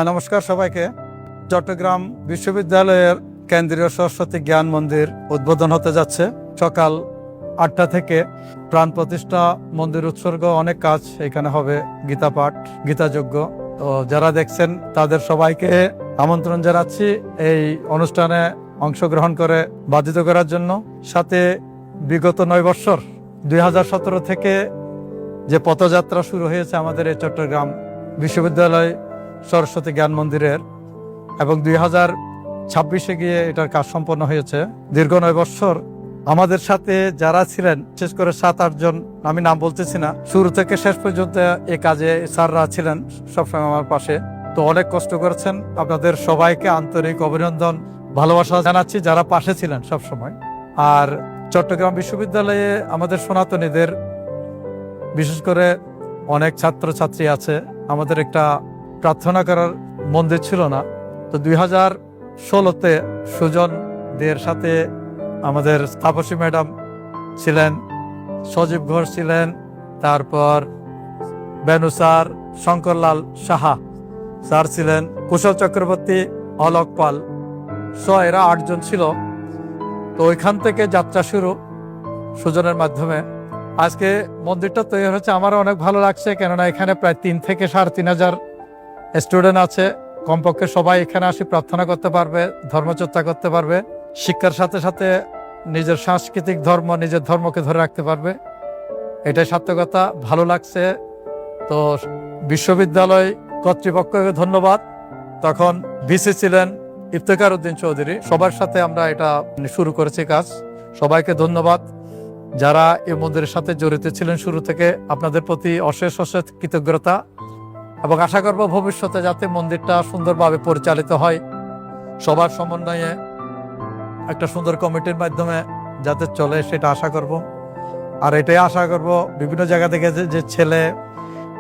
নমস্কার সবাইকে। চট্টগ্রাম বিশ্ববিদ্যালয়ের কেন্দ্রীয় সরস্বতী জ্ঞান মন্দির উদ্বোধন হতে যাচ্ছে সকাল 8টা থেকে। প্রাণ প্রতিষ্ঠা, মন্দির উৎসর্গ, অনেক কাজ এখানে হবে, গীতা পাঠ, গীতাযজ্ঞ। তো যারা দেখছেন তাদের সবাইকে আমন্ত্রণ জানাচ্ছি এই অনুষ্ঠানে অংশগ্রহণ করে বাধিত করার জন্য। সাথে বিগত 9 বছর 2017 থেকে যে পথযাত্রা শুরু হয়েছে আমাদের এই চট্টগ্রাম বিশ্ববিদ্যালয় সরস্বতী জ্ঞান মন্দিরের, এবং 2026-এ গিয়ে এটার কাজ সম্পন্ন হয়েছে। দীর্ঘ 9 বছর আমাদের সাথে যারা ছিলেন, বিশেষ করে 7-8 জন, আমি নাম বলতেছি না, শুরু থেকে শেষ পর্যন্ত এই কাজে স্যাররা ছিলেন সবসময় আমার পাশে। তো অনেক কষ্ট করেছেন। আপনাদের সবাইকে আন্তরিক অভিনন্দন, ভালোবাসা জানাচ্ছি যারা পাশে ছিলেন সবসময়। আর চট্টগ্রাম বিশ্ববিদ্যালয়ে আমাদের সনাতনীদের বিশেষ করে অনেক ছাত্রছাত্রী আছে। আমাদের একটা প্রার্থনা করার মন্দির ছিল না, তো 2016-তে সুজনদের সাথে আমাদের তাপসী ম্যাডাম ছিলেন, সজীব ঘোষ ছিলেন, তারপর বেনু স্যার, শঙ্করলাল সাহা স্যার ছিলেন, কুশল চক্রবর্তী, অলোক পাল, এরা 8 জন ছিল। তো ওইখান থেকে যাত্রা শুরু সুজনের মাধ্যমে। আজকে মন্দিরটা তৈরি হচ্ছে, আমারও অনেক ভালো লাগছে, কেননা এখানে প্রায় 3 থেকে 3,500 স্টুডেন্ট আছে। কমপক্ষে সবাই এখানে আসি প্রার্থনা করতে পারবে, ধর্মচর্চা করতে পারবে, শিক্ষার সাথে সাথে নিজের সাংস্কৃতিক ধর্ম, নিজের ধর্মকে ধরে রাখতে পারবে। এটাই সার্থকতা, ভালো লাগছে। তো বিশ্ববিদ্যালয় কর্তৃপক্ষকে ধন্যবাদ। তখন ভিসি ছিলেন ইফতেখার উদ্দিন চৌধুরী, সবার সাথে আমরা এটা শুরু করেছি কাজ। সবাইকে ধন্যবাদ যারা এই মন্দিরের সাথে জড়িত ছিলেন শুরু থেকে। আপনাদের প্রতি অশেষ অশেষ কৃতজ্ঞতা, এবং আশা করব ভবিষ্যতে যাতে মন্দিরটা সুন্দরভাবে পরিচালিত হয়, সবার সমন্বয়ে একটা সুন্দর কমিটির মাধ্যমে যাতে চলে, সেটা আশা করব। আর এটাই আশা করব বিভিন্ন জায়গা থেকে যে ছেলে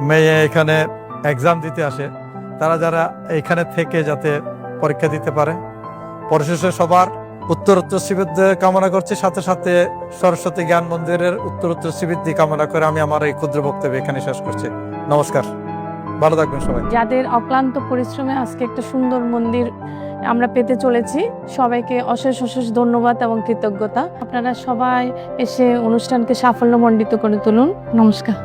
মেয়ে এখানে এক্সাম দিতে আসে, তারা যারা এখানে থেকে যাতে পরীক্ষা দিতে পারে। পরিশেষে সবার উত্তরোত্তর শ্রীবৃদ্ধি কামনা করছি, সাথে সাথে সরস্বতী জ্ঞান মন্দিরের উত্তরোত্তর শ্রীবৃদ্ধি কামনা করে আমি আমার এই ক্ষুদ্র বক্তব্য এখানে শেষ করছি। নমস্কার, ভালো থাকবেন সবাই। যাদের অক্লান্ত পরিশ্রমে আজকে একটা সুন্দর মন্দির আমরা পেতে চলেছি, সবাইকে অশেষ অশেষ ধন্যবাদ এবং কৃতজ্ঞতা। আপনারা সবাই এসে অনুষ্ঠানকে সাফল্যমণ্ডিত করে তুলুন। নমস্কার।